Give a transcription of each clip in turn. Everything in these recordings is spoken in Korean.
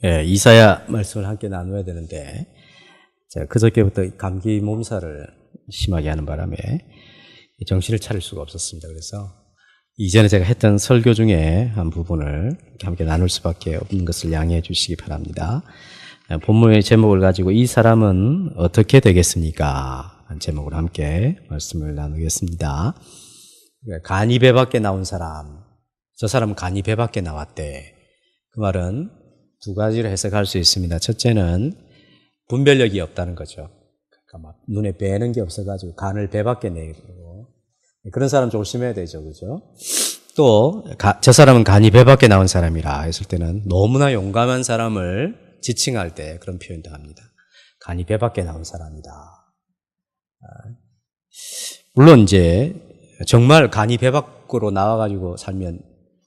예, 이사야 말씀을 함께 나눠야 되는데, 제가 그저께부터 감기 몸살을 심하게 하는 바람에 정신을 차릴 수가 없었습니다. 그래서 이전에 제가 했던 설교 중에 한 부분을 함께 나눌 수밖에 없는 것을 양해해 주시기 바랍니다. 본문의 제목을 가지고 이 사람은 어떻게 되겠습니까? 한 제목으로 함께 말씀을 나누겠습니다. 간이 배 밖에 나온 사람, 저 사람은 간이 배 밖에 나왔대. 그 말은 두 가지로 해석할 수 있습니다. 첫째는 분별력이 없다는 거죠. 그러니까 막 눈에 뵈는 게 없어가지고 간을 배 밖에 내고, 그런 사람 조심해야 되죠, 그죠? 또 저 사람은 간이 배 밖에 나온 사람이라 했을 때는 너무나 용감한 사람을 지칭할 때 그런 표현도 합니다. 간이 배 밖에 나온 사람이다. 물론 이제 정말 간이 배 밖으로 나와가지고 살면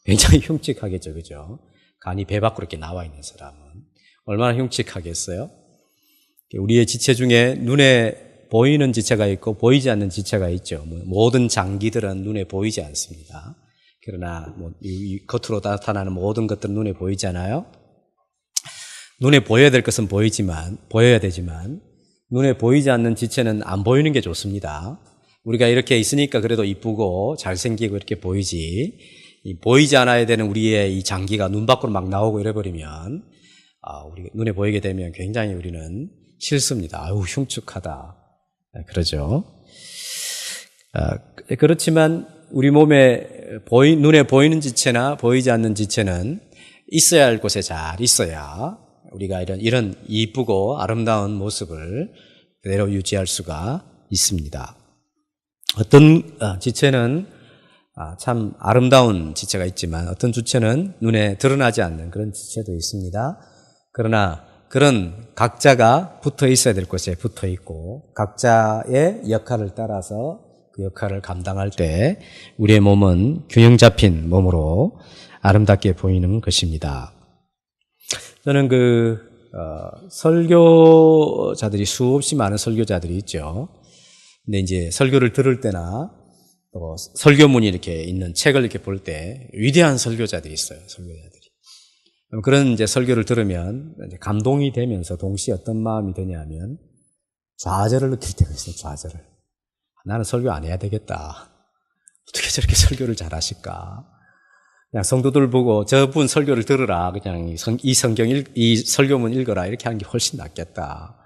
굉장히 흉측하겠죠, 그죠? 간이 배 밖으로 이렇게 나와 있는 사람은 얼마나 흉측하겠어요? 우리의 지체 중에 눈에 보이는 지체가 있고 보이지 않는 지체가 있죠. 모든 장기들은 눈에 보이지 않습니다. 그러나 이 겉으로 나타나는 모든 것들은 눈에 보이잖아요. 눈에 보여야 될 것은 보여야 되지만 눈에 보이지 않는 지체는 안 보이는 게 좋습니다. 우리가 이렇게 있으니까 그래도 이쁘고 잘생기고 이렇게 보이지, 보이지 않아야 되는 우리의 이 장기가 눈 밖으로 막 나오고 이래버리면 우리 눈에 보이게 되면 굉장히 우리는 싫습니다. 아유, 흉측하다. 그러죠. 그렇지만 우리 몸에 눈에 보이는 지체나 보이지 않는 지체는 있어야 할 곳에 잘 있어야 우리가 이런 이쁘고 아름다운 모습을 그대로 유지할 수가 있습니다. 어떤 지체는 참 아름다운 지체가 있지만 어떤 지체는 눈에 드러나지 않는 그런 지체도 있습니다. 그러나 그런 각자가 붙어 있어야 될 곳에 붙어 있고 각자의 역할을 따라서 그 역할을 감당할 때 우리의 몸은 균형 잡힌 몸으로 아름답게 보이는 것입니다. 저는 설교자들이 수없이 많은 설교자들이 있죠. 근데 이제 설교를 들을 때나 또 설교문이 이렇게 있는 책을 이렇게 볼 때 위대한 설교자들이 있어요. 설교자들이. 그런 이제 설교를 들으면 감동이 되면서 동시에 어떤 마음이 드냐면 좌절을 느낄 때가 있어요. 좌절을. 나는 설교 안 해야 되겠다. 어떻게 저렇게 설교를 잘하실까? 그냥 성도들 보고 저분 설교를 들으라. 그냥 이 설교문 읽어라. 이렇게 하는 게 훨씬 낫겠다.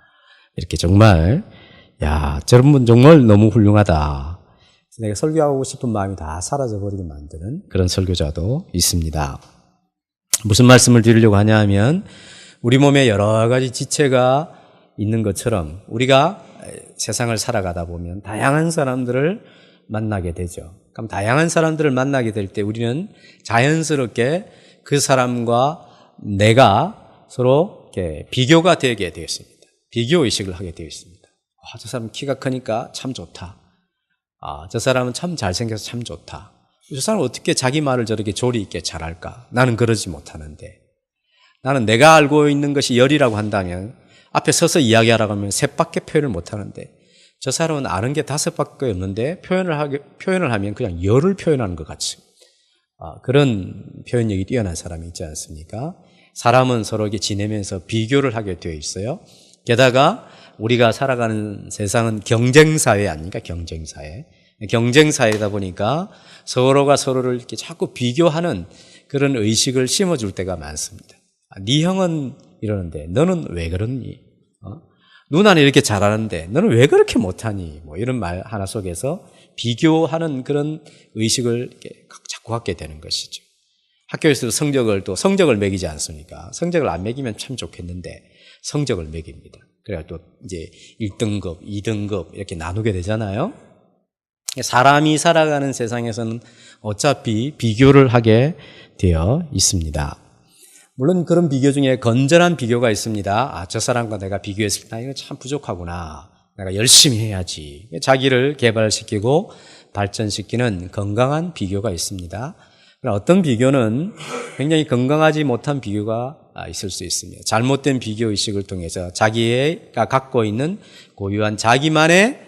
이렇게 정말, 야, 저런 분 정말 너무 훌륭하다. 내가 설교하고 싶은 마음이 다 사라져버리게 만드는 그런 설교자도 있습니다. 무슨 말씀을 드리려고 하냐 하면 우리 몸에 여러 가지 지체가 있는 것처럼 우리가 세상을 살아가다 보면 다양한 사람들을 만나게 되죠. 그럼 다양한 사람들을 만나게 될 때 우리는 자연스럽게 그 사람과 내가 서로 이렇게 비교가 되게 되어 있습니다. 비교의식을 하게 되어 있습니다. 저 사람 키가 크니까 참 좋다. 저 사람은 참 잘생겨서 참 좋다. 저 사람은 어떻게 자기 말을 저렇게 조리 있게 잘할까? 나는 그러지 못하는데. 나는 내가 알고 있는 것이 열이라고 한다면 앞에 서서 이야기하라고 하면 셋밖에 표현을 못하는데 저 사람은 아는 게 5밖에 없는데 표현을 하면 그냥 열을 표현하는 것 같이 그런 표현력이 뛰어난 사람이 있지 않습니까? 사람은 서로 이렇게 지내면서 비교를 하게 되어 있어요. 게다가 우리가 살아가는 세상은 경쟁사회 아닙니까? 경쟁사회. 경쟁사회다 보니까 서로가 서로를 이렇게 자꾸 비교하는 그런 의식을 심어줄 때가 많습니다. 네 형은 이러는데 너는 왜 그러니? 누나는 이렇게 잘하는데 너는 왜 그렇게 못하니? 이런 말 하나 속에서 비교하는 그런 의식을 이렇게 자꾸 갖게 되는 것이죠. 학교에서도 성적을 매기지 않습니까? 성적을 안 매기면 참 좋겠는데 성적을 매깁니다. 그래야 또 이제 1등급, 2등급 이렇게 나누게 되잖아요. 사람이 살아가는 세상에서는 어차피 비교를 하게 되어 있습니다. 물론 그런 비교 중에 건전한 비교가 있습니다. 저 사람과 내가 비교했을 때 이거 참 부족하구나. 내가 열심히 해야지. 자기를 개발시키고 발전시키는 건강한 비교가 있습니다. 그러나 어떤 비교는 굉장히 건강하지 못한 비교가 있을 수 있습니다. 잘못된 비교의식을 통해서 자기가 갖고 있는 고유한 자기만의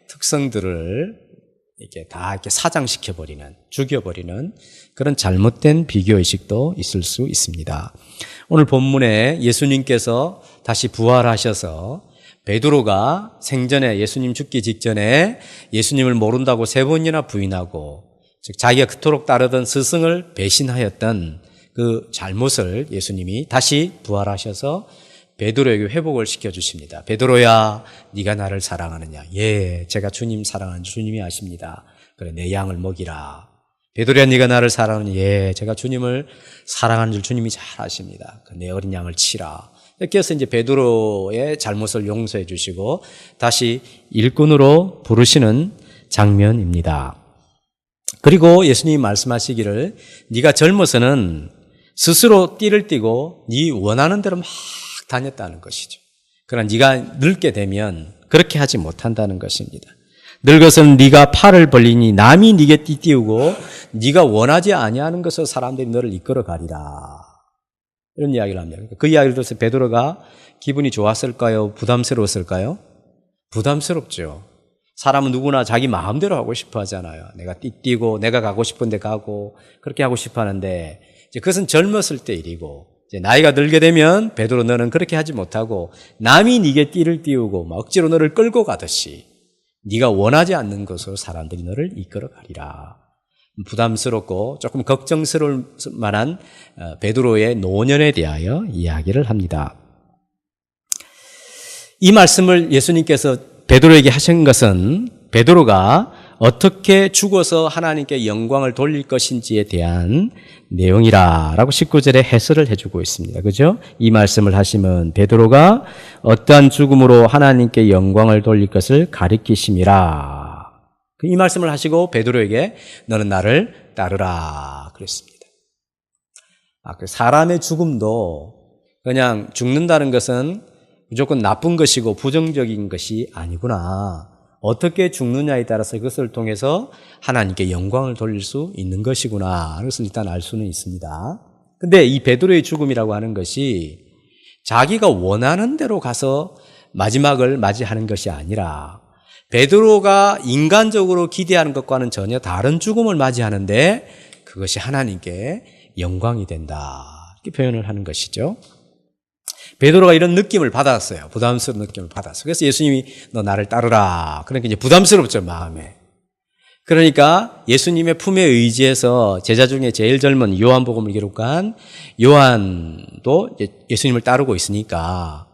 특성들을 이렇게 다 이렇게 사장시켜버리는, 죽여버리는 그런 잘못된 비교의식도 있을 수 있습니다. 오늘 본문에 예수님께서 다시 부활하셔서 베드로가 생전에 예수님 죽기 직전에 예수님을 모른다고 3번이나 부인하고, 즉 자기가 그토록 따르던 스승을 배신하였던 그 잘못을 예수님이 다시 부활하셔서 베드로에게 회복을 시켜주십니다. 베드로야, 네가 나를 사랑하느냐? 예, 제가 주님 사랑하는 주님이 아십니다. 그래, 내 양을 먹이라. 베드로야, 네가 나를 사랑하느냐? 예, 제가 주님을 사랑하는 줄 주님이 잘 아십니다. 내 어린 양을 치라. 이렇게 해서 이제 베드로의 잘못을 용서해 주시고 다시 일꾼으로 부르시는 장면입니다. 그리고 예수님이 말씀하시기를 네가 젊어서는 스스로 띠를 띠고 네 원하는 대로 막 다녔다는 것이죠. 그러나 네가 늙게 되면 그렇게 하지 못한다는 것입니다. 늙어서는 네가 팔을 벌리니 남이 네게 띠띠우고 네가 원하지 아니하는 것을 사람들이 너를 이끌어 가리라. 이런 이야기를 합니다. 그 이야기를 들어서 베드로가 기분이 좋았을까요? 부담스러웠을까요? 부담스럽죠. 사람은 누구나 자기 마음대로 하고 싶어 하잖아요. 내가 띠띠고 내가 가고 싶은 데 가고 그렇게 하고 싶어 하는데 이제 그것은 젊었을 때 일이고 이제 나이가 들게 되면 베드로 너는 그렇게 하지 못하고 남이 네게 띠를 띠우고 막 억지로 너를 끌고 가듯이 네가 원하지 않는 것으로 사람들이 너를 이끌어 가리라. 부담스럽고 조금 걱정스러울 만한 베드로의 노년에 대하여 이야기를 합니다. 이 말씀을 예수님께서 베드로에게 하신 것은 베드로가 어떻게 죽어서 하나님께 영광을 돌릴 것인지에 대한 내용이라고 19절에 해설을 해주고 있습니다. 그죠? 이 말씀을 하시면 베드로가 어떠한 죽음으로 하나님께 영광을 돌릴 것을 가리키심이라. 이 말씀을 하시고 베드로에게 너는 나를 따르라 그랬습니다. 사람의 죽음도 그냥 죽는다는 것은 무조건 나쁜 것이고 부정적인 것이 아니구나. 어떻게 죽느냐에 따라서 그것을 통해서 하나님께 영광을 돌릴 수 있는 것이구나. 그것을 일단 알 수는 있습니다. 근데 이 베드로의 죽음이라고 하는 것이 자기가 원하는 대로 가서 마지막을 맞이하는 것이 아니라 베드로가 인간적으로 기대하는 것과는 전혀 다른 죽음을 맞이하는데 그것이 하나님께 영광이 된다. 이렇게 표현을 하는 것이죠. 베드로가 이런 느낌을 받았어요. 부담스러운 느낌을 받았어요. 그래서 예수님이 너 나를 따르라. 그러니까 이제 부담스럽죠, 마음에. 그러니까 예수님의 품에 의지해서 제자 중에 제일 젊은 요한복음을 기록한 요한도 예수님을 따르고 있으니까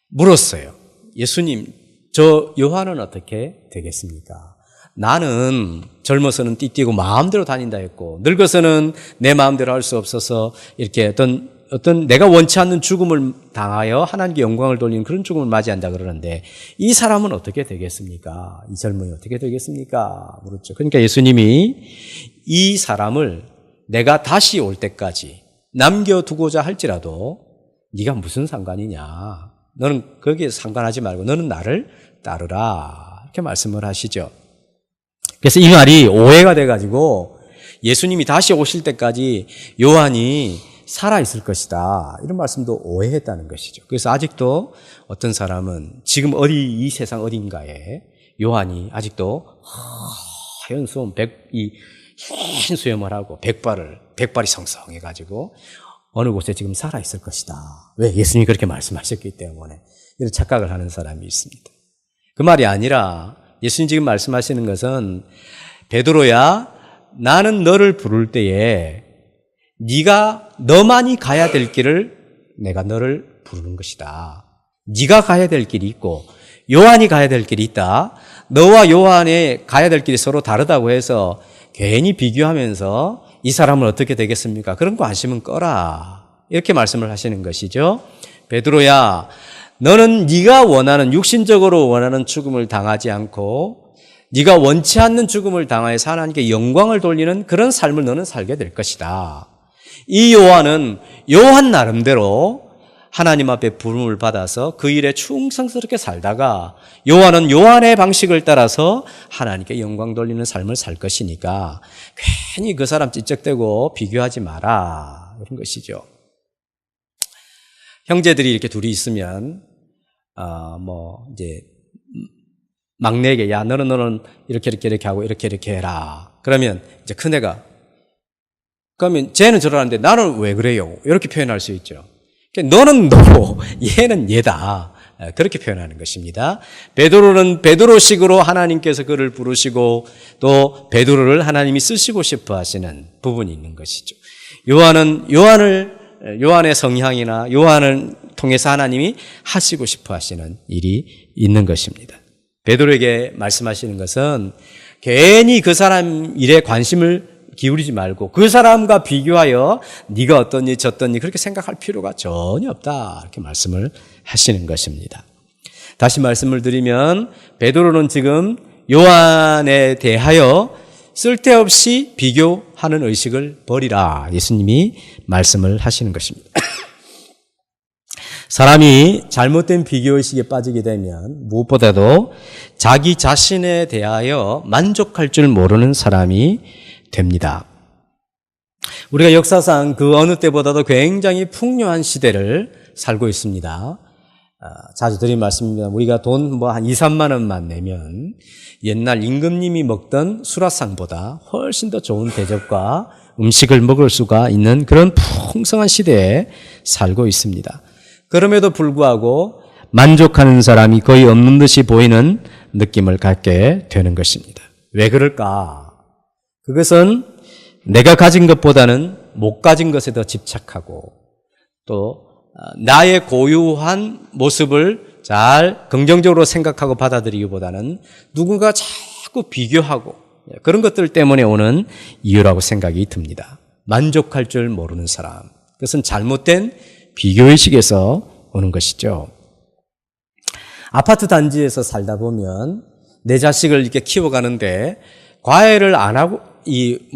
물었어요. 예수님, 저 요한은 어떻게 되겠습니까? 나는 젊어서는 띠띠고 마음대로 다닌다 했고 늙어서는 내 마음대로 할 수 없어서 이렇게 어떤 내가 원치 않는 죽음을 당하여 하나님께 영광을 돌리는 그런 죽음을 맞이한다 그러는데 이 사람은 어떻게 되겠습니까? 이 젊은이 어떻게 되겠습니까? 그렇죠. 그러니까 예수님이 이 사람을 내가 다시 올 때까지 남겨두고자 할지라도 네가 무슨 상관이냐? 너는 거기에 상관하지 말고 너는 나를 따르라. 이렇게 말씀을 하시죠. 그래서 이 말이 오해가 돼가지고 예수님이 다시 오실 때까지 요한이 살아있을 것이다. 이런 말씀도 오해했다는 것이죠. 그래서 아직도 어떤 사람은 지금 이 세상 어딘가에 요한이 아직도 하얀 수염, 흰 수염을 하고 백발이 성성해가지고 어느 곳에 지금 살아있을 것이다. 왜? 예수님이 그렇게 말씀하셨기 때문에 이런 착각을 하는 사람이 있습니다. 그 말이 아니라 예수님 지금 말씀하시는 것은 베드로야 나는 너를 부를 때에 네가 너만이 가야 될 길을 내가 너를 부르는 것이다. 네가 가야 될 길이 있고 요한이 가야 될 길이 있다. 너와 요한이 가야 될 길이 서로 다르다고 해서 괜히 비교하면서 이 사람은 어떻게 되겠습니까? 그런 관심은 꺼라. 이렇게 말씀을 하시는 것이죠. 베드로야, 너는 네가 원하는 육신적으로 원하는 죽음을 당하지 않고 네가 원치 않는 죽음을 당하여서 하나님께 영광을 돌리는 그런 삶을 너는 살게 될 것이다. 이 요한은 요한 나름대로 하나님 앞에 부름을 받아서 그 일에 충성스럽게 살다가 요한은 요한의 방식을 따라서 하나님께 영광 돌리는 삶을 살 것이니까 괜히 그 사람 찝쩍대고 비교하지 마라. 이런 것이죠. 형제들이 이렇게 둘이 있으면 이제 막내에게 야 너는 이렇게 하고 이렇게 해라. 그러면 이제 큰애가 그러면 쟤는 저러는데 나는 왜 그래요? 이렇게 표현할 수 있죠. 너는 너고 얘는 얘다. 그렇게 표현하는 것입니다. 베드로는 베드로식으로 하나님께서 그를 부르시고 또 베드로를 하나님이 쓰시고 싶어 하시는 부분이 있는 것이죠. 요한의 성향이나 요한을 통해서 하나님이 하시고 싶어 하시는 일이 있는 것입니다. 베드로에게 말씀하시는 것은 괜히 그 사람 일에 관심을 기울이지 말고 그 사람과 비교하여 네가 어떠니 저떠니 그렇게 생각할 필요가 전혀 없다. 이렇게 말씀을 하시는 것입니다. 다시 말씀을 드리면 베드로는 지금 요한에 대하여 쓸데없이 비교하는 의식을 버리라. 예수님이 말씀을 하시는 것입니다. 사람이 잘못된 비교의식에 빠지게 되면 무엇보다도 자기 자신에 대하여 만족할 줄 모르는 사람이 됩니다. 우리가 역사상 그 어느 때보다도 굉장히 풍요한 시대를 살고 있습니다. 자주 드린 말씀입니다. 우리가 돈 한 2, 3만 원만 내면 옛날 임금님이 먹던 수라상보다 훨씬 더 좋은 대접과 음식을 먹을 수가 있는 그런 풍성한 시대에 살고 있습니다. 그럼에도 불구하고 만족하는 사람이 거의 없는 듯이 보이는 느낌을 갖게 되는 것입니다. 왜 그럴까? 그것은 내가 가진 것보다는 못 가진 것에 더 집착하고 또 나의 고유한 모습을 잘 긍정적으로 생각하고 받아들이기보다는 누군가 자꾸 비교하고 그런 것들 때문에 오는 이유라고 생각이 듭니다. 만족할 줄 모르는 사람. 그것은 잘못된 비교의식에서 오는 것이죠. 아파트 단지에서 살다 보면 내 자식을 이렇게 키워가는데 과외를 안 하고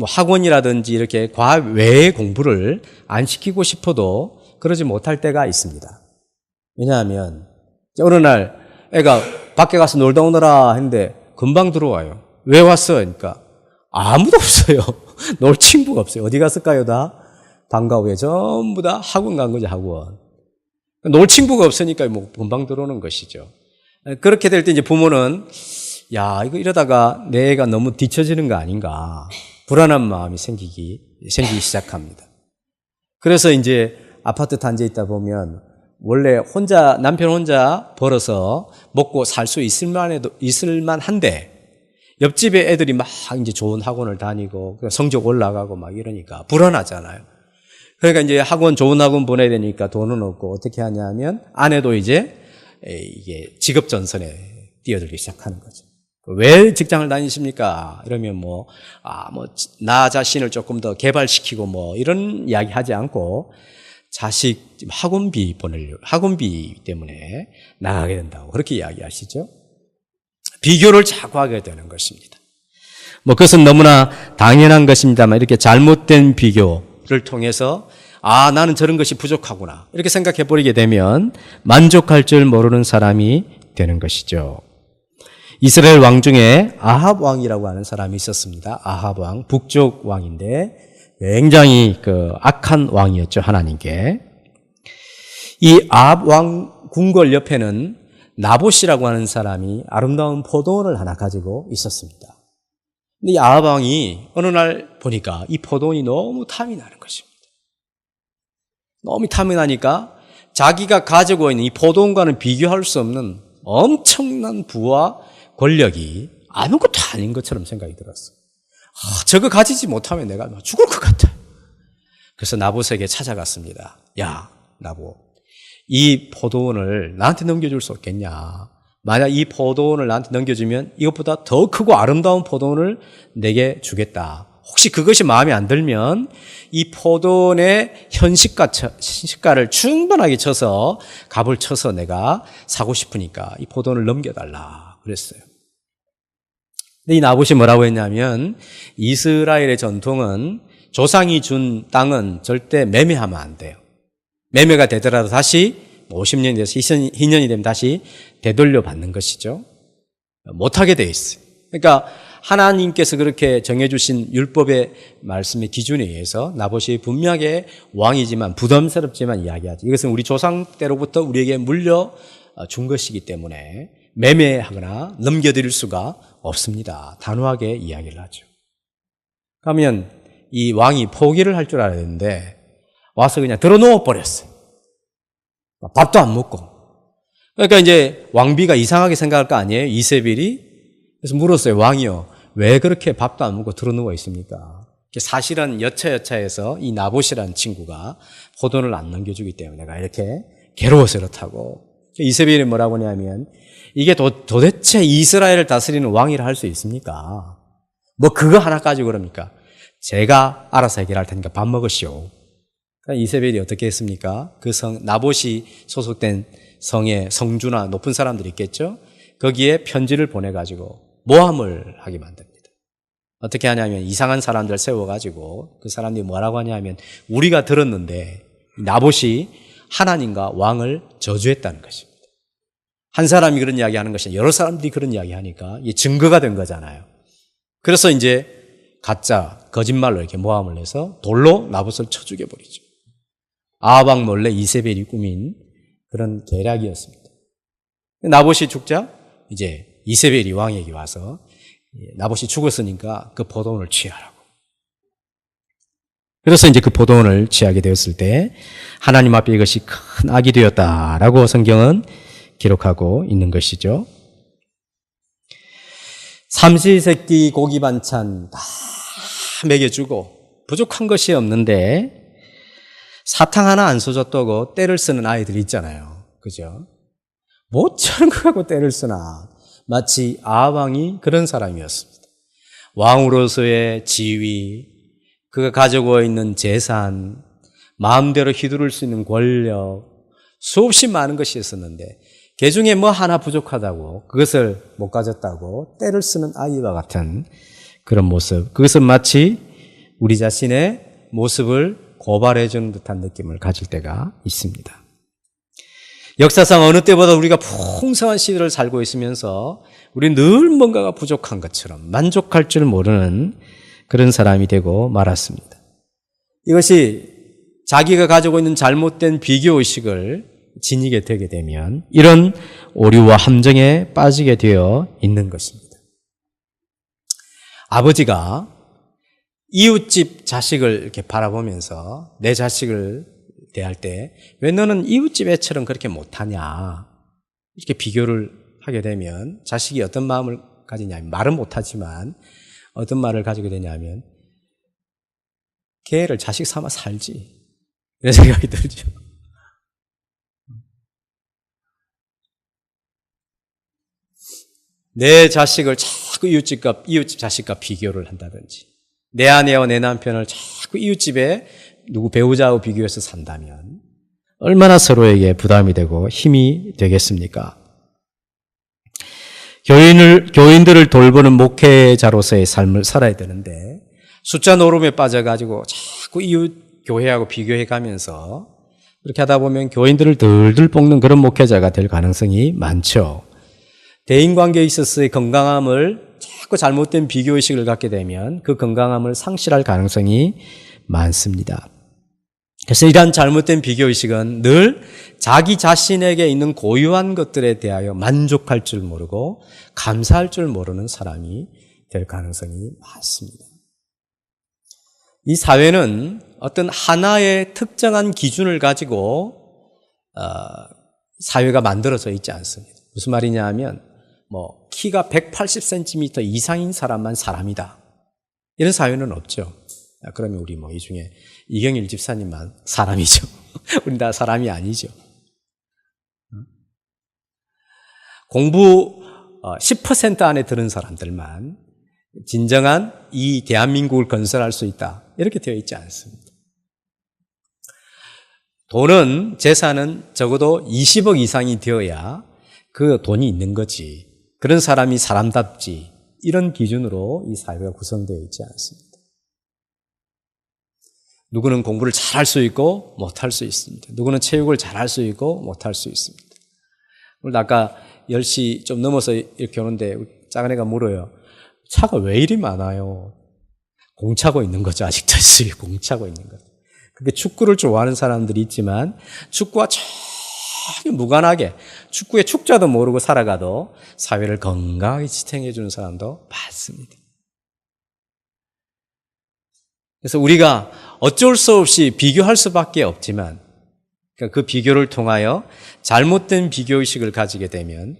학원이라든지 이렇게 과외의 공부를 안 시키고 싶어도 그러지 못할 때가 있습니다. 왜냐하면 어느 날 애가 밖에 가서 놀다 오너라 했는데 금방 들어와요. 왜 왔어? 그러니까 아무도 없어요. 놀 친구가 없어요. 어디 갔을까요? 다 방과 후에 전부 다 학원 간 거죠. 학원. 놀 친구가 없으니까 뭐 금방 들어오는 것이죠. 그렇게 될 때 이제 부모는 야, 이거 이러다가 내 애가 너무 뒤처지는 거 아닌가. 불안한 마음이 생기기 시작합니다. 그래서 이제 아파트 단지에 있다 보면 원래 남편 혼자 벌어서 먹고 살 수 있을만 한데 옆집에 애들이 막 이제 좋은 학원을 다니고 성적 올라가고 막 이러니까 불안하잖아요. 그러니까 이제 좋은 학원 보내야 되니까 돈은 없고 어떻게 하냐면 아내도 이제 이게 직업 전선에 뛰어들기 시작하는 거죠. 왜 직장을 다니십니까? 이러면 나 자신을 조금 더 개발시키고 이런 이야기 하지 않고 자식 학원비 때문에 나가게 된다고 그렇게 이야기하시죠. 비교를 자꾸 하게 되는 것입니다. 그것은 너무나 당연한 것입니다만 이렇게 잘못된 비교를 통해서 나는 저런 것이 부족하구나 이렇게 생각해 버리게 되면 만족할 줄 모르는 사람이 되는 것이죠. 이스라엘 왕 중에 아합 왕이라고 하는 사람이 있었습니다. 아합 왕, 북쪽 왕인데 굉장히 악한 왕이었죠, 하나님께. 이 아합 왕 궁궐 옆에는 나봇이라고 하는 사람이 아름다운 포도원을 하나 가지고 있었습니다. 근데 이 아합 왕이 어느 날 보니까 이 포도원이 너무 탐이 나는 것입니다. 너무 탐이 나니까 자기가 가지고 있는 이 포도원과는 비교할 수 없는 엄청난 부와 권력이 아무것도 아닌 것처럼 생각이 들었어요. 저거 가지지 못하면 내가 죽을 것 같아. 그래서 나봇에게 찾아갔습니다. 야, 나봇, 이 포도원을 나한테 넘겨줄 수 없겠냐? 만약 이 포도원을 나한테 넘겨주면 이것보다 더 크고 아름다운 포도원을 내게 주겠다. 혹시 그것이 마음에 안 들면 이 포도원의 시가를 충분하게 쳐서 값을 쳐서 내가 사고 싶으니까 이 포도원을 넘겨달라 그랬어요. 근데 이 나봇이 뭐라고 했냐면 이스라엘의 전통은 조상이 준 땅은 절대 매매하면 안 돼요. 매매가 되더라도 다시 50년이 돼서 2년이 되면 다시 되돌려 받는 것이죠. 못하게 돼 있어요. 그러니까 하나님께서 그렇게 정해주신 율법의 말씀의 기준에 의해서 나봇이 분명하게 왕이지만 부담스럽지만 이야기하죠. 이것은 우리 조상 때로부터 우리에게 물려준 것이기 때문에 매매하거나 넘겨드릴 수가 없습니다. 단호하게 이야기를 하죠. 그러면 이 왕이 포기를 할 줄 알았는데 와서 그냥 들어놓아 버렸어요. 밥도 안 먹고. 그러니까 이제 왕비가 이상하게 생각할 거 아니에요? 이세벨이. 그래서 물었어요. 왕이요. 왜 그렇게 밥도 안 먹고 들어누워 있습니까? 사실은 여차여차해서 이 나봇이라는 친구가 포도를 안 넘겨주기 때문에 내가 이렇게 괴로워서 그렇다고. 이세벨이 뭐라고 하냐면 이게 도대체 이스라엘을 다스리는 왕이라 할 수 있습니까? 뭐 그거 하나 가지고 그럽니까? 제가 알아서 해결할 테니까 밥 먹으시오. 그러니까 이세벨이 어떻게 했습니까? 그 나봇이 소속된 성의 성주나 높은 사람들이 있겠죠? 거기에 편지를 보내가지고 모함을 하게 만듭니다. 어떻게 하냐면 이상한 사람들 세워가지고 그 사람들이 뭐라고 하냐면 우리가 들었는데 나봇이 하나님과 왕을 저주했다는 것입니다. 한 사람이 그런 이야기 하는 것이 여러 사람들이 그런 이야기 하니까 이게 증거가 된 거잖아요. 그래서 이제 가짜 거짓말로 이렇게 모함을 해서 돌로 나봇을 쳐 죽여버리죠. 아합 몰래 이세벨이 꾸민 그런 계략이었습니다. 나봇이 죽자 이제 이세벨이 왕에게 와서 나봇이 죽었으니까 그 포도원을 취하라고. 그래서 이제 그 포도원을 취하게 되었을 때 하나님 앞에 이것이 큰 악이 되었다라고 성경은 기록하고 있는 것이죠. 삼시세끼 고기 반찬 다 먹여주고 부족한 것이 없는데 사탕 하나 안 써줬다고 때를 쓰는 아이들이 있잖아요. 그죠? 모처럼 그하고 때를 쓰나. 마치 아합 왕이 그런 사람이었습니다. 왕으로서의 지위, 그가 가지고 있는 재산, 마음대로 휘두를 수 있는 권력, 수없이 많은 것이 있었는데 그 중에 뭐 하나 부족하다고 그것을 못 가졌다고 때를 쓰는 아이와 같은 그런 모습. 그것은 마치 우리 자신의 모습을 고발해 주는 듯한 느낌을 가질 때가 있습니다. 역사상 어느 때보다 우리가 풍성한 시대를 살고 있으면서 우리 늘 뭔가가 부족한 것처럼 만족할 줄 모르는 그런 사람이 되고 말았습니다. 이것이 자기가 가지고 있는 잘못된 비교의식을 지니게 되게 되면 이런 오류와 함정에 빠지게 되어 있는 것입니다. 아버지가 이웃집 자식을 이렇게 바라보면서 내 자식을 대할 때 왜 너는 이웃집 애처럼 그렇게 못하냐 이렇게 비교를 하게 되면 자식이 어떤 마음을 가지냐면 말은 못하지만 어떤 말을 가지게 되냐면 걔를 자식 삼아 살지 이런 생각이 들죠. 내 자식을 자꾸 이웃집 자식과 비교를 한다든지 내 아내와 내 남편을 자꾸 이웃집에 누구 배우자하고 비교해서 산다면 얼마나 서로에게 부담이 되고 힘이 되겠습니까? 교인들을 돌보는 목회자로서의 삶을 살아야 되는데 숫자 노름에 빠져가지고 자꾸 이웃 교회하고 비교해 가면서 그렇게 하다 보면 교인들을 들들 볶는 그런 목회자가 될 가능성이 많죠. 대인관계에 있어서의 건강함을 자꾸 잘못된 비교의식을 갖게 되면 그 건강함을 상실할 가능성이 많습니다. 그래서 이러한 잘못된 비교의식은 늘 자기 자신에게 있는 고유한 것들에 대하여 만족할 줄 모르고 감사할 줄 모르는 사람이 될 가능성이 많습니다. 이 사회는 어떤 하나의 특정한 기준을 가지고 사회가 만들어져 있지 않습니다. 무슨 말이냐 하면 키가 180cm 이상인 사람만 사람이다. 이런 사회는 없죠. 그러면 우리 이 중에 이경일 집사님만 사람이죠. 우린 다 사람이 아니죠. 공부 10% 안에 드는 사람들만 진정한 이 대한민국을 건설할 수 있다. 이렇게 되어 있지 않습니다. 돈은, 재산은 적어도 20억 이상이 되어야 그 돈이 있는 거지. 그런 사람이 사람답지. 이런 기준으로 이 사회가 구성되어 있지 않습니다. 누구는 공부를 잘할 수 있고 못할 수 있습니다. 누구는 체육을 잘할 수 있고 못할 수 있습니다. 오늘 아까 10시 좀 넘어서 이렇게 오는데 작은 애가 물어요. 차가 왜 이리 많아요? 공차고 있는 거죠. 아직도 공차고 있는 거죠. 근데 축구를 좋아하는 사람들이 있지만 축구와 전혀 무관하게 축구의 축자도 모르고 살아가도 사회를 건강하게 지탱해 주는 사람도 많습니다. 그래서 우리가 어쩔 수 없이 비교할 수밖에 없지만 그러니까 그 비교를 통하여 잘못된 비교의식을 가지게 되면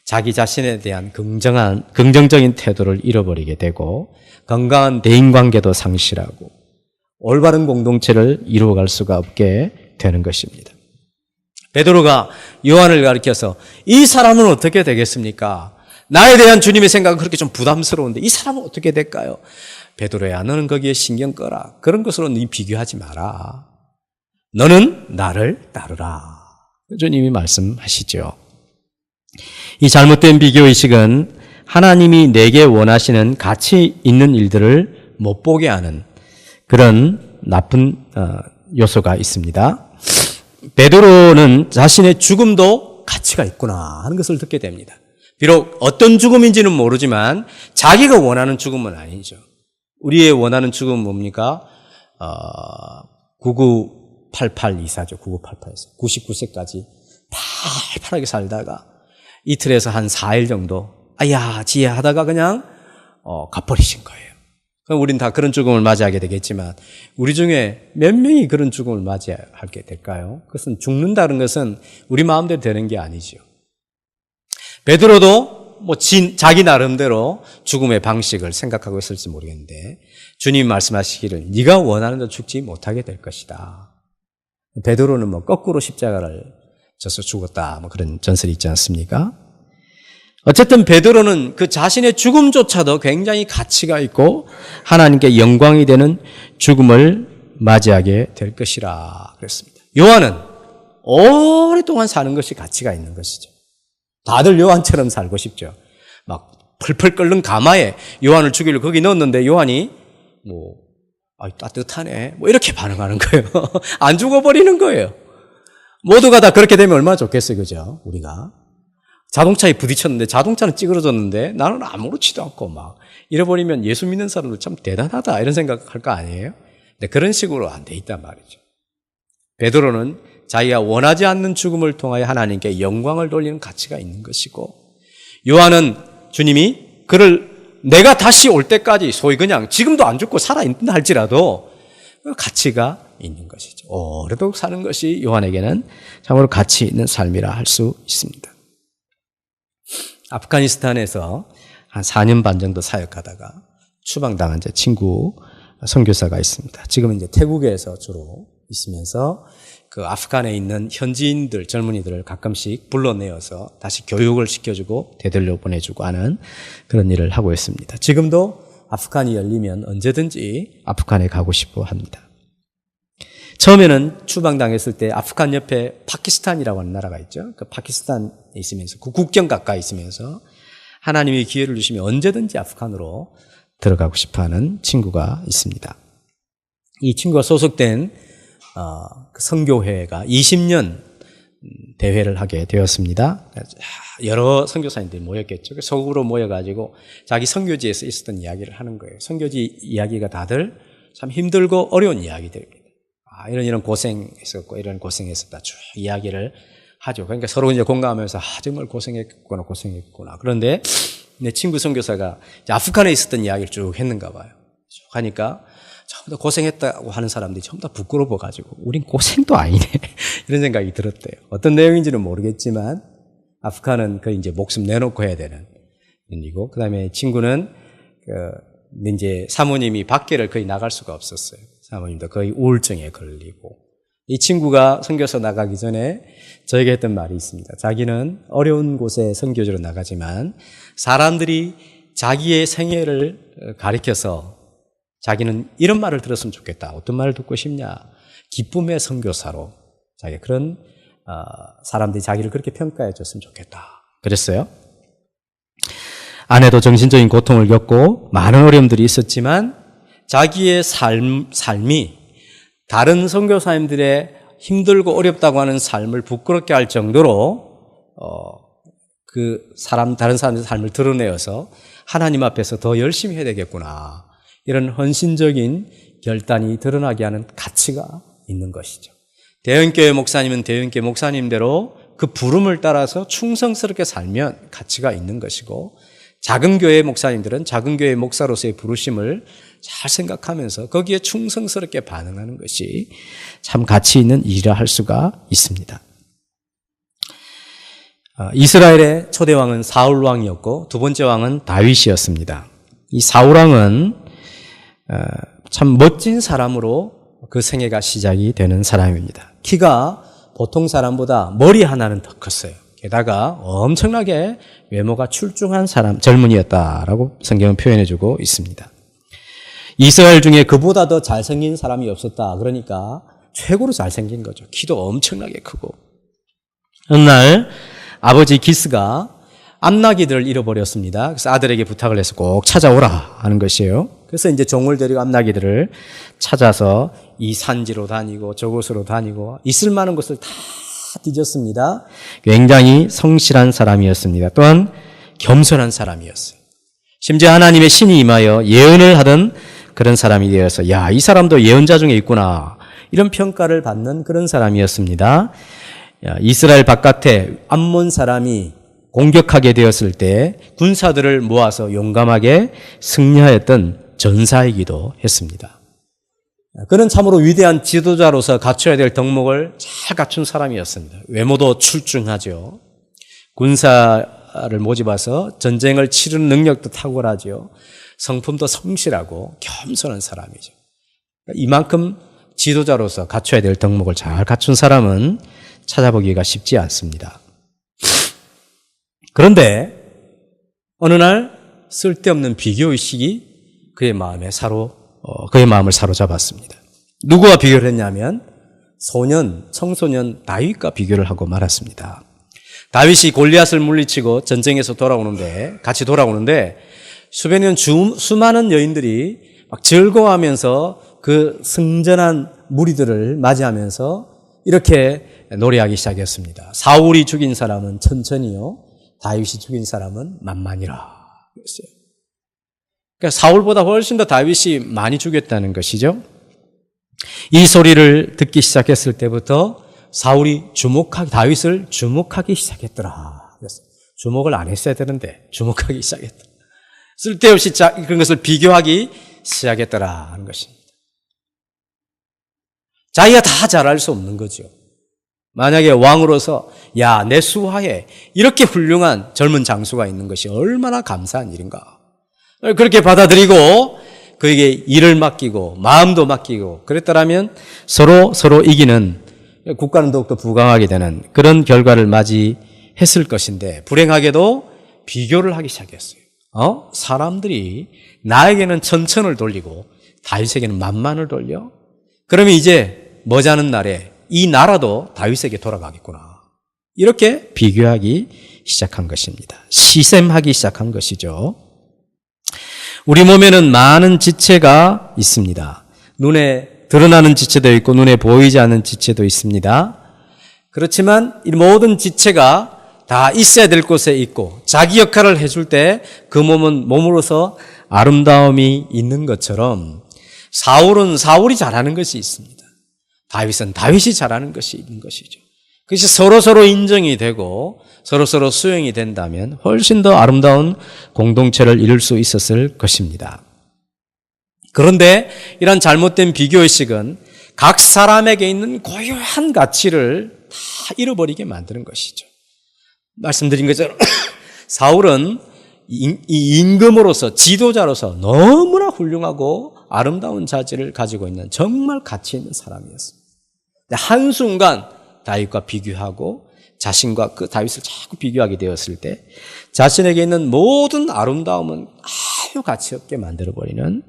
자기 자신에 대한 긍정적인 태도를 잃어버리게 되고 건강한 대인관계도 상실하고 올바른 공동체를 이루어갈 수가 없게 되는 것입니다. 베드로가 요한을 가리켜서 이 사람은 어떻게 되겠습니까? 나에 대한 주님의 생각은 그렇게 좀 부담스러운데 이 사람은 어떻게 될까요? 베드로야, 너는 거기에 신경 꺼라. 그런 것으로 네 비교하지 마라. 너는 나를 따르라. 주님이 말씀하시죠. 이 잘못된 비교의식은 하나님이 내게 원하시는 가치 있는 일들을 못 보게 하는 그런 나쁜 요소가 있습니다. 베드로는 자신의 죽음도 가치가 있구나 하는 것을 듣게 됩니다. 비록 어떤 죽음인지는 모르지만 자기가 원하는 죽음은 아니죠. 우리의 원하는 죽음은 뭡니까? 9988 이사죠. 9988에서 99세까지 팔팔하게 살다가 이틀에서 한 4일 정도 아야 지혜 하다가 그냥 가버리신 거예요. 그럼 우린 다 그런 죽음을 맞이하게 되겠지만 우리 중에 몇 명이 그런 죽음을 맞이하게 될까요? 그것은 죽는다는 것은 우리 마음대로 되는 게 아니죠. 베드로도 자기 나름대로 죽음의 방식을 생각하고 있을지 모르겠는데 주님 말씀하시기를 네가 원하는 대로 죽지 못하게 될 것이다. 베드로는 거꾸로 십자가를 져서 죽었다. 그런 전설이 있지 않습니까? 어쨌든 베드로는 그 자신의 죽음조차도 굉장히 가치가 있고 하나님께 영광이 되는 죽음을 맞이하게 될 것이라 그랬습니다. 요한은 오랫동안 사는 것이 가치가 있는 것이죠. 다들 요한처럼 살고 싶죠. 막 펄펄 끓는 가마에 요한을 죽이려고 거기 넣었는데 요한이 따뜻하네. 이렇게 반응하는 거예요. 안 죽어버리는 거예요. 모두가 다 그렇게 되면 얼마나 좋겠어요. 그죠? 우리가. 자동차에 부딪혔는데 자동차는 찌그러졌는데 나는 아무렇지도 않고 이래버리면 예수 믿는 사람도 참 대단하다 이런 생각할 거 아니에요? 근데 그런 식으로 안 돼 있단 말이죠. 베드로는 자기가 원하지 않는 죽음을 통하여 하나님께 영광을 돌리는 가치가 있는 것이고 요한은 주님이 그를 내가 다시 올 때까지 소위 그냥 지금도 안 죽고 살아있다 할지라도 그 가치가 있는 것이죠. 오래도록 사는 것이 요한에게는 참으로 가치 있는 삶이라 할 수 있습니다. 아프가니스탄에서 한 4년 반 정도 사역하다가 추방당한 제 친구 선교사가 있습니다. 지금은 이제 태국에서 주로 있으면서 그 아프간에 있는 현지인들, 젊은이들을 가끔씩 불러내어서 다시 교육을 시켜주고 되돌려 보내주고 하는 그런 일을 하고 있습니다. 지금도 아프간이 열리면 언제든지 아프간에 가고 싶어 합니다. 처음에는 추방당했을 때 아프간 옆에 파키스탄이라고 하는 나라가 있죠. 그 파키스탄에 있으면서 그 국경 가까이 있으면서 하나님이 기회를 주시면 언제든지 아프간으로 들어가고 싶어하는 친구가 있습니다. 이 친구가 소속된 그 선교회가 20년 대회를 하게 되었습니다. 여러 선교사님들이 모였겠죠. 소극으로 모여가지고 자기 선교지에서 있었던 이야기를 하는 거예요. 선교지 이야기가 다들 참 힘들고 어려운 이야기들입니다. 이런 고생했었고 이런 고생했었다 쭉 이야기를 하죠. 그러니까 서로 이제 공감하면서 정말 고생했구나. 그런데 내 친구 선교사가 아프간에 있었던 이야기를 쭉 했는가 봐요. 쭉 하니까 전부 다 고생했다고 하는 사람들이 전부 다 부끄러워가지고 우린 고생도 아니네 이런 생각이 들었대요. 어떤 내용인지는 모르겠지만 아프간은 그 이제 목숨 내놓고 해야 되는 일이고 그 다음에 친구는 이제 사모님이 밖에를 거의 나갈 수가 없었어요. 사모님도 거의 우울증에 걸리고 이 친구가 선교사 나가기 전에 저에게 했던 말이 있습니다. 자기는 어려운 곳에 선교지로 나가지만 사람들이 자기의 생애를 가리켜서 자기는 이런 말을 들었으면 좋겠다. 어떤 말을 듣고 싶냐? 기쁨의 선교사로 자기 그런 사람들이 자기를 그렇게 평가해 줬으면 좋겠다. 그랬어요. 아내도 정신적인 고통을 겪고 많은 어려움들이 있었지만 자기의 삶이 다른 선교사님들의 힘들고 어렵다고 하는 삶을 부끄럽게 할 정도로 다른 사람들의 삶을 드러내어서 하나님 앞에서 더 열심히 해야 되겠구나. 이런 헌신적인 결단이 드러나게 하는 가치가 있는 것이죠. 대형교회 목사님은 대형교회 목사님대로 그 부름을 따라서 충성스럽게 살면 가치가 있는 것이고 작은 교회 목사님들은 작은 교회 목사로서의 부르심을 잘 생각하면서 거기에 충성스럽게 반응하는 것이 참 가치 있는 일이라 할 수가 있습니다. 이스라엘의 초대 왕은 사울 왕이었고 두 번째 왕은 다윗이었습니다. 이 사울 왕은 참 멋진 사람으로 그 생애가 시작이 되는 사람입니다. 키가 보통 사람보다 머리 하나는 더 컸어요. 게다가 엄청나게 외모가 출중한 사람, 젊은이였다라고 성경은 표현해주고 있습니다. 이스라엘 중에 그보다 더 잘생긴 사람이 없었다. 그러니까 최고로 잘생긴 거죠. 키도 엄청나게 크고. 어느 날 아버지 기스가 암나기들을 잃어버렸습니다. 그래서 아들에게 부탁을 해서 꼭 찾아오라 하는 것이에요. 그래서 이제 종을 데리고 암나기들을 찾아서 이 산지로 다니고 저곳으로 다니고 있을 만한 곳을 다 뒤졌습니다. 굉장히 성실한 사람이었습니다. 또한 겸손한 사람이었어요. 심지어 하나님의 신이 임하여 예언을 하던 그런 사람이 되어서 야, 이 사람도 예언자 중에 있구나. 이런 평가를 받는 그런 사람이었습니다. 이스라엘 바깥에 암몬 사람이 공격하게 되었을 때 군사들을 모아서 용감하게 승리하였던 전사이기도 했습니다. 그는 참으로 위대한 지도자로서 갖춰야 될 덕목을 잘 갖춘 사람이었습니다. 외모도 출중하죠. 군사를 모집해서 전쟁을 치르는 능력도 탁월하죠. 성품도 성실하고 겸손한 사람이죠. 이만큼 지도자로서 갖춰야 될 덕목을 잘 갖춘 사람은 찾아보기가 쉽지 않습니다. 그런데 어느 날 쓸데없는 비교의식이 그의 마음을 사로잡았습니다. 누구와 비교를 했냐면 청소년 다윗과 비교를 하고 말았습니다. 다윗이 골리앗을 물리치고 전쟁에서 같이 돌아오는데 수많은 여인들이 막 즐거워하면서 그 승전한 무리들을 맞이하면서 이렇게 노래하기 시작했습니다. 사울이 죽인 사람은 천천히요, 다윗이 죽인 사람은 만만이라 그랬어요. 그러니까 사울보다 훨씬 더 다윗이 많이 죽였다는 것이죠. 이 소리를 듣기 시작했을 때부터 사울이 다윗을 주목하기 시작했더라. 주목을 안 했어야 되는데 주목하기 시작했다. 쓸데없이 그런 것을 비교하기 시작했더라 하는 것입니다. 자기가 다 잘할 수 없는 거죠. 만약에 왕으로서 야, 내 수하에 이렇게 훌륭한 젊은 장수가 있는 것이 얼마나 감사한 일인가. 그렇게 받아들이고 그에게 일을 맡기고 마음도 맡기고 그랬더라면 서로 이기는, 국가는 더욱더 부강하게 되는 그런 결과를 맞이했을 것인데 불행하게도 비교를 하기 시작했어요. 사람들이 나에게는 천천을 돌리고 다윗에게는 만만을 돌려? 그러면 이제 머지않은 날에 이 나라도 다윗에게 돌아가겠구나. 이렇게 비교하기 시작한 것입니다. 시샘하기 시작한 것이죠. 우리 몸에는 많은 지체가 있습니다. 눈에 드러나는 지체도 있고 눈에 보이지 않는 지체도 있습니다. 그렇지만 이 모든 지체가 다 있어야 될 곳에 있고 자기 역할을 해줄 때 그 몸은 몸으로서 아름다움이 있는 것처럼 사울은 사울이 잘하는 것이 있습니다. 다윗은 다윗이 잘하는 것이 있는 것이죠. 그것이 서로 인정이 되고 서로 수용이 된다면 훨씬 더 아름다운 공동체를 이룰 수 있었을 것입니다. 그런데 이런 잘못된 비교의식은 각 사람에게 있는 고유한 가치를 다 잃어버리게 만드는 것이죠. 말씀드린 것처럼 사울은 이 임금으로서 지도자로서 너무나 훌륭하고 아름다운 자질을 가지고 있는 정말 가치 있는 사람이었습니다. 한순간 다윗과 비교하고 자신과 그 다윗을 자꾸 비교하게 되었을 때 자신에게 있는 모든 아름다움은 아주 가치 없게 만들어버리는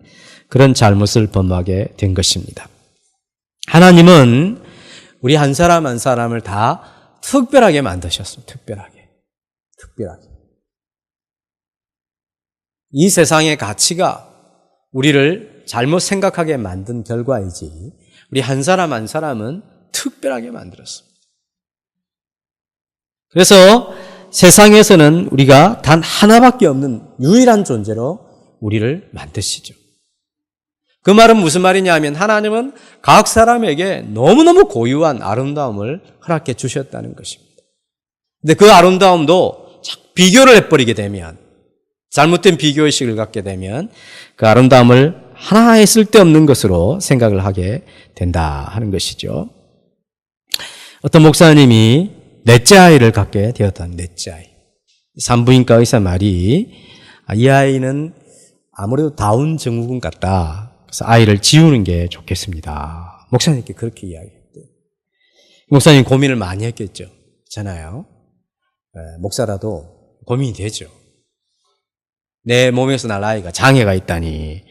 그런 잘못을 범하게 된 것입니다. 하나님은 우리 한 사람 한 사람을 다 특별하게 만드셨습니다. 특별하게. 이 세상의 가치가 우리를 잘못 생각하게 만든 결과이지 우리 한 사람 한 사람은 특별하게 만들었습니다. 그래서 세상에서는 우리가 단 하나밖에 없는 유일한 존재로 우리를 만드시죠. 그 말은 무슨 말이냐 하면 하나님은 각 사람에게 너무너무 고유한 아름다움을 허락해 주셨다는 것입니다. 근데 그 아름다움도 비교를 해버리게 되면, 잘못된 비교의식을 갖게 되면 그 아름다움을 하나의 쓸데없는 것으로 생각을 하게 된다 하는 것이죠. 어떤 목사님이 넷째 아이를 갖게 되었다는 넷째 아이. 산부인과 의사 말이 이 아이는 아무래도 다운 증후군 같다. 그래서 아이를 지우는 게 좋겠습니다. 목사님께 그렇게 이야기했대요. 목사님 고민을 많이 했겠죠. 그렇잖아요. 목사라도 고민이 되죠. 내 몸에서 날 아이가 장애가 있다니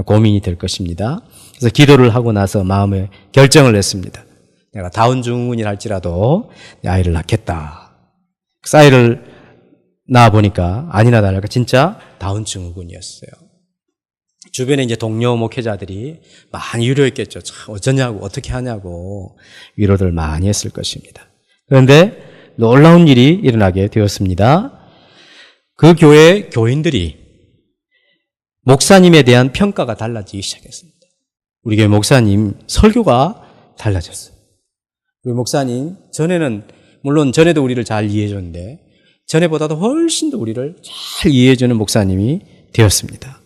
고민이 될 것입니다. 그래서 기도를 하고 나서 마음에 결정을 했습니다. 내가 다운 증후군이라 할지라도 내 아이를 낳겠다. 그래서 아이를 낳아보니까 아니나 다를까 진짜 다운 증후군이었어요. 주변에 이제 동료 목회자들이 많이 위로했겠죠. 참 어쩌냐고 어떻게 하냐고 위로를 많이 했을 것입니다. 그런데 놀라운 일이 일어나게 되었습니다. 그 교회 교인들이 목사님에 대한 평가가 달라지기 시작했습니다. 우리 교회 목사님 설교가 달라졌어요. 우리 목사님 전에는 물론 전에도 우리를 잘 이해해줬는데 전에보다도 훨씬 더 우리를 잘 이해해주는 목사님이 되었습니다.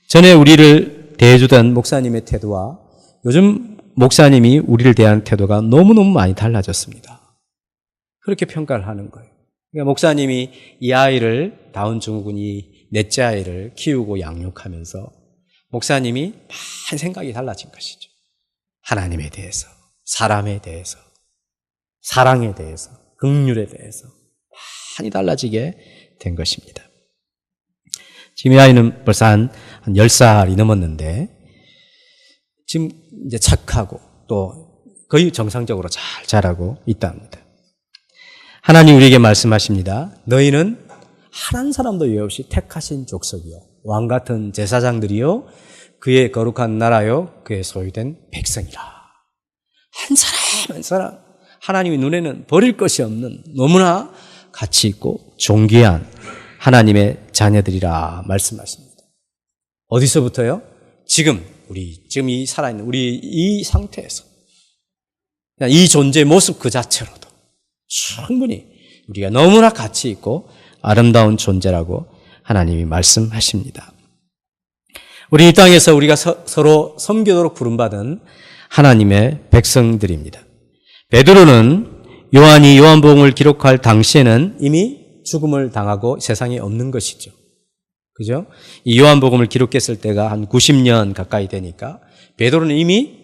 전에 우리를 대해주던 목사님의 태도와 요즘 목사님이 우리를 대한 태도가 너무너무 많이 달라졌습니다. 그렇게 평가를 하는 거예요. 그러니까 목사님이 이 아이를 다운 증후군이 넷째 아이를 키우고 양육하면서 목사님이 많은 생각이 달라진 것이죠. 하나님에 대해서, 사람에 대해서, 사랑에 대해서, 긍휼에 대해서 많이 달라지게 된 것입니다. 지금 이 아이는 벌써 한 10살이 넘었는데 지금 이제 착하고 또 거의 정상적으로 잘 자라고 있답니다. 하나님 우리에게 말씀하십니다. 너희는 한 사람도 예 없이 택하신 족속이요 왕 같은 제사장들이요 그의 거룩한 나라요 그의 소유된 백성이라. 한 사람 한 사람 하나님의 눈에는 버릴 것이 없는 너무나 가치 있고 존귀한 하나님의 자녀들이라 말씀하십니다. 어디서부터요? 지금 이 살아있는 우리 이 상태에서 이 존재의 모습 그 자체로도 충분히 우리가 너무나 가치 있고 아름다운 존재라고 하나님이 말씀하십니다. 우리 이 땅에서 우리가 서로 섬기도록 부름받은 하나님의 백성들입니다. 베드로는 요한이 요한복음을 기록할 당시에는 이미 죽음을 당하고 세상에 없는 것이죠. 그죠? 이 요한복음을 기록했을 때가 한 90년 가까이 되니까 베드로는 이미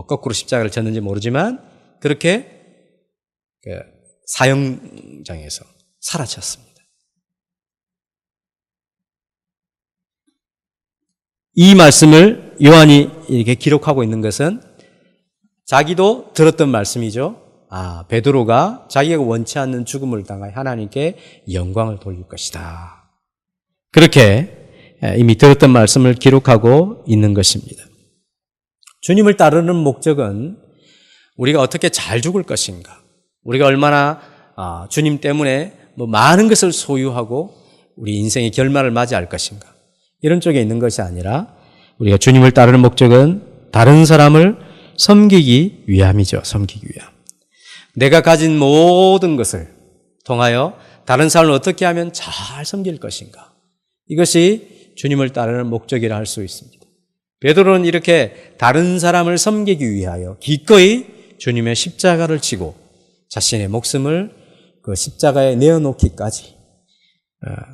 거꾸로 십자가를 졌는지 모르지만 그렇게 사형장에서 사라졌습니다. 이 말씀을 요한이 이렇게 기록하고 있는 것은 자기도 들었던 말씀이죠. 베드로가 자기가 원치 않는 죽음을 당하여 하나님께 영광을 돌릴 것이다. 그렇게 이미 들었던 말씀을 기록하고 있는 것입니다. 주님을 따르는 목적은 우리가 어떻게 잘 죽을 것인가, 우리가 얼마나 주님 때문에 많은 것을 소유하고 우리 인생의 결말을 맞이할 것인가, 이런 쪽에 있는 것이 아니라 우리가 주님을 따르는 목적은 다른 사람을 섬기기 위함이죠. 섬기기 위함. 내가 가진 모든 것을 통하여 다른 사람을 어떻게 하면 잘 섬길 것인가, 이것이 주님을 따르는 목적이라 할 수 있습니다. 베드로는 이렇게 다른 사람을 섬기기 위하여 기꺼이 주님의 십자가를 지고 자신의 목숨을 그 십자가에 내어놓기까지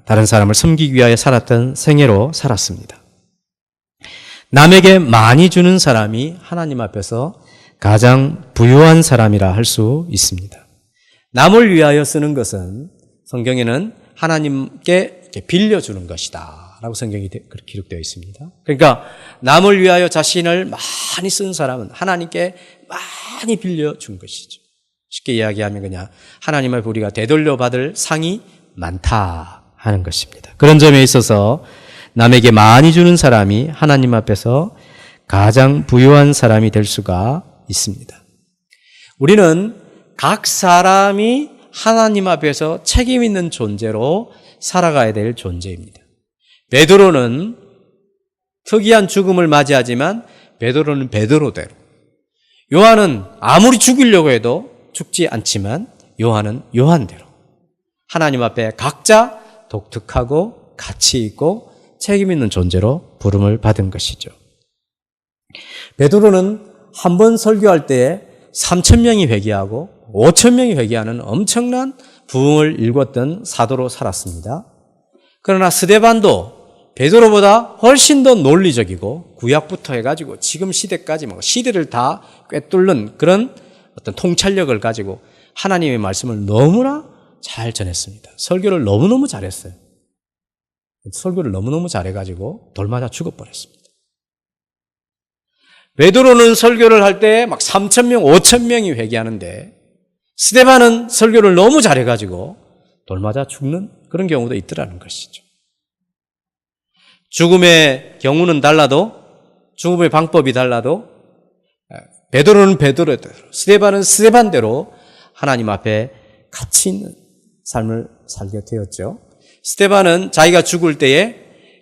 다른 사람을 섬기기 위하여 살았던 생애로 살았습니다. 남에게 많이 주는 사람이 하나님 앞에서 가장 부유한 사람이라 할 수 있습니다. 남을 위하여 쓰는 것은 성경에는 하나님께 이렇게 빌려주는 것이다 라고 성경이 그렇게 기록되어 있습니다. 그러니까 남을 위하여 자신을 많이 쓴 사람은 하나님께 많이 빌려준 것이죠. 쉽게 이야기하면 그냥 하나님 앞에 우리가 되돌려 받을 상이 많다 하는 것입니다. 그런 점에 있어서 남에게 많이 주는 사람이 하나님 앞에서 가장 부유한 사람이 될 수가 있습니다. 우리는 각 사람이 하나님 앞에서 책임 있는 존재로 살아가야 될 존재입니다. 베드로는 특이한 죽음을 맞이하지만 베드로는 베드로대로, 요한은 아무리 죽이려고 해도 죽지 않지만 요한은 요한대로 하나님 앞에 각자 독특하고 가치 있고 책임 있는 존재로 부름을 받은 것이죠. 베드로는 한 번 설교할 때에 3,000명이 회개하고 5,000명이 회개하는 엄청난 부흥을 일궜던 사도로 살았습니다. 그러나 스데반도 베드로보다 훨씬 더 논리적이고 구약부터 해가지고 지금 시대까지 시대를 다 꿰뚫는 그런 어떤 통찰력을 가지고 하나님의 말씀을 너무나 잘 전했습니다. 설교를 너무너무 잘했어요. 설교를 너무너무 잘해가지고 돌맞아 죽어버렸습니다. 베드로는 설교를 할 때 막 3,000명, 5,000명이 회개하는데 스데반은 설교를 너무 잘해가지고 돌맞아 죽는 그런 경우도 있더라는 것이죠. 죽음의 경우는 달라도 죽음의 방법이 달라도 베드로는 베드로대로 스데반은 스데반대로 하나님 앞에 가치 있는 삶을 살게 되었죠. 스데반은 자기가 죽을 때에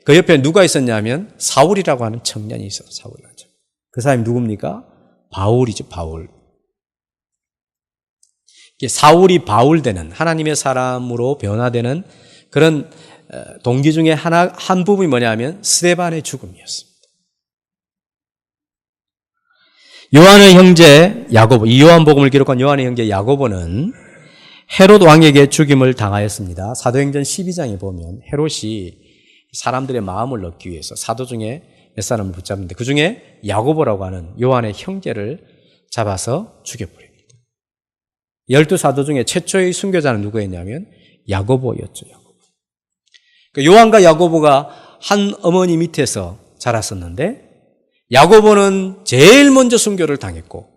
그 옆에 누가 있었냐면 사울이라고 하는 청년이 있어요. 사울이라고. 그 사람이 누굽니까? 바울이죠. 바울. 사울이 바울되는 하나님의 사람으로 변화되는 그런 동기 중에 한 부분이 뭐냐면 스데반의 죽음이었습니다. 요한의 형제 야고보, 이 요한복음을 기록한 요한의 형제 야고보는 헤롯 왕에게 죽임을 당하였습니다. 사도행전 12장에 보면 헤롯이 사람들의 마음을 얻기 위해서 사도 중에 몇 사람을 붙잡는데 그 중에 야고보라고 하는 요한의 형제를 잡아서 죽여버립니다. 12사도 중에 최초의 순교자는 누구였냐면 야고보였죠. 야고보. 요한과 야고보가 한 어머니 밑에서 자랐었는데 야고보는 제일 먼저 순교를 당했고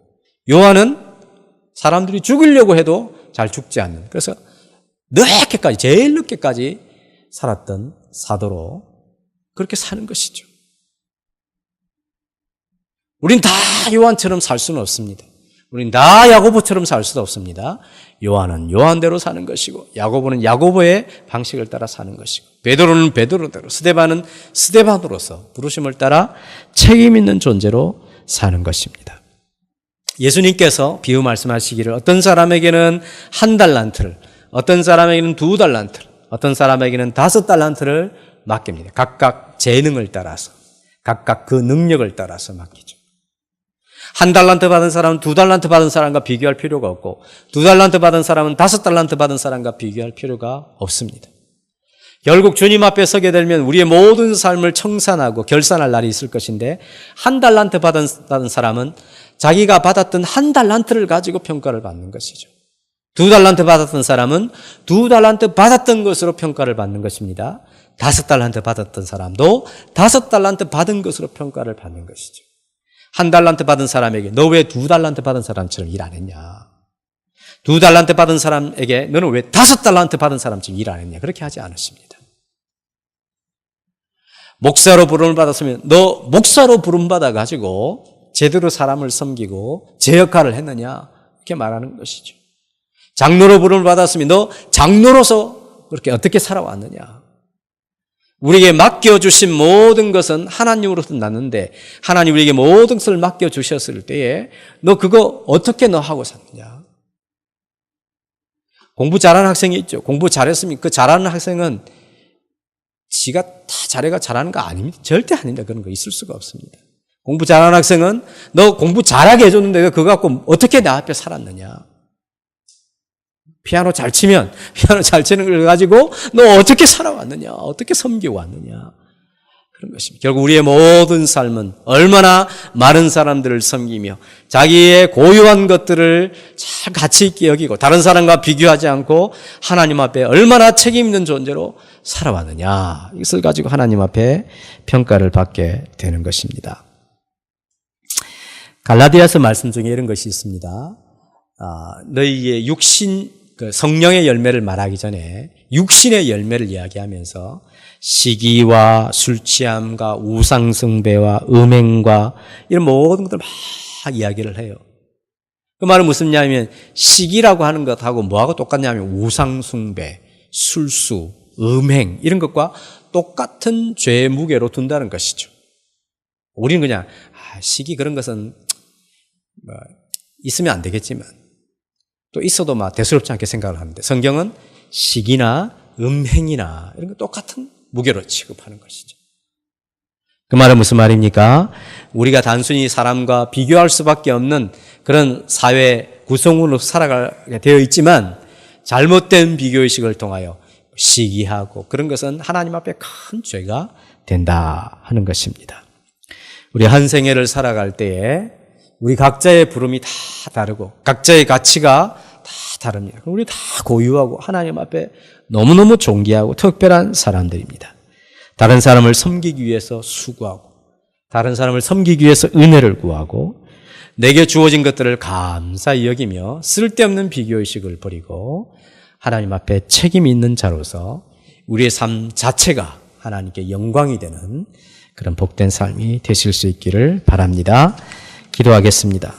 요한은 사람들이 죽이려고 해도 잘 죽지 않는, 그래서 늦게까지, 제일 늦게까지 살았던 사도로 그렇게 사는 것이죠. 우린 다 요한처럼 살 수는 없습니다. 우린 다 야고보처럼 살 수도 없습니다. 요한은 요한대로 사는 것이고 야고보는 야고보의 방식을 따라 사는 것이고 베드로는 베드로대로, 스데반은 스데반으로서 부르심을 따라 책임 있는 존재로 사는 것입니다. 예수님께서 비유 말씀하시기를 어떤 사람에게는 1달란트를, 어떤 사람에게는 2달란트를, 어떤 사람에게는 5달란트를 맡깁니다. 각각 재능을 따라서, 각각 그 능력을 따라서 맡기죠. 1달란트 받은 사람은 2달란트 받은 사람과 비교할 필요가 없고 2달란트 받은 사람은 5달란트 받은 사람과 비교할 필요가 없습니다. 결국 주님 앞에 서게 되면 우리의 모든 삶을 청산하고 결산할 날이 있을 것인데 1달란트 받은 사람은 자기가 받았던 1달란트를 가지고 평가를 받는 것이죠. 2달란트 받았던 사람은 2달란트 받았던 것으로 평가를 받는 것입니다. 5달란트 받았던 사람도 5달란트 받은 것으로 평가를 받는 것이죠. 1달란트 받은 사람에게 너 왜 2달란트 받은 사람처럼 일 안 했냐? 2달란트 받은 사람에게 너는 왜 5달란트 받은 사람처럼 일 안 했냐? 그렇게 하지 않으십니다. 목사로 부름을 받았으면 너 목사로 부름받아 가지고 제대로 사람을 섬기고 제 역할을 했느냐? 이렇게 말하는 것이죠. 장로로 부름을 받았으면 너 장로로서 그렇게 어떻게 살아왔느냐? 우리에게 맡겨주신 모든 것은 하나님으로부터 났는데 하나님 우리에게 모든 것을 맡겨주셨을 때에 너 그거 어떻게 너 하고 샀느냐? 공부 잘하는 학생이 있죠. 공부 잘했으면 그 잘하는 학생은 지가 다 잘해가 잘하는 거 아닙니다. 절대 아닙니다. 그런 거 있을 수가 없습니다. 공부 잘하는 학생은 너 공부 잘하게 해줬는데 그거 갖고 어떻게 내 앞에 살았느냐? 피아노 잘 치면 피아노 잘 치는 걸 가지고 너 어떻게 살아왔느냐? 어떻게 섬기고 왔느냐? 그런 것입니다. 결국 우리의 모든 삶은 얼마나 많은 사람들을 섬기며 자기의 고유한 것들을 잘 가치 있게 여기고 다른 사람과 비교하지 않고 하나님 앞에 얼마나 책임 있는 존재로 살아왔느냐? 이것을 가지고 하나님 앞에 평가를 받게 되는 것입니다. 갈라디아서 말씀 중에 이런 것이 있습니다. 너희의 육신, 성령의 열매를 말하기 전에 육신의 열매를 이야기하면서 시기와 술취함과 우상숭배와 음행과 이런 모든 것들 막 이야기를 해요. 그 말은 무슨 말이냐면 시기라고 하는 것하고 뭐하고 똑같냐면 우상숭배, 술수, 음행 이런 것과 똑같은 죄의 무게로 둔다는 것이죠. 우리는 그냥 시기 그런 것은 있으면 안 되겠지만 또 있어도 막 대수롭지 않게 생각을 하는데 성경은 시기나 음행이나 이런 거 똑같은 무게로 취급하는 것이죠. 그 말은 무슨 말입니까? 우리가 단순히 사람과 비교할 수밖에 없는 그런 사회 구성원으로 살아가게 되어 있지만 잘못된 비교의식을 통하여 시기하고 그런 것은 하나님 앞에 큰 죄가 된다 하는 것입니다. 우리 한 생애를 살아갈 때에 우리 각자의 부름이 다 다르고 각자의 가치가 다 다릅니다. 우리 다 고유하고 하나님 앞에 너무너무 존귀하고 특별한 사람들입니다. 다른 사람을 섬기기 위해서 수고하고 다른 사람을 섬기기 위해서 은혜를 구하고 내게 주어진 것들을 감사히 여기며 쓸데없는 비교의식을 버리고 하나님 앞에 책임 있는 자로서 우리의 삶 자체가 하나님께 영광이 되는 그런 복된 삶이 되실 수 있기를 바랍니다. 기도하겠습니다.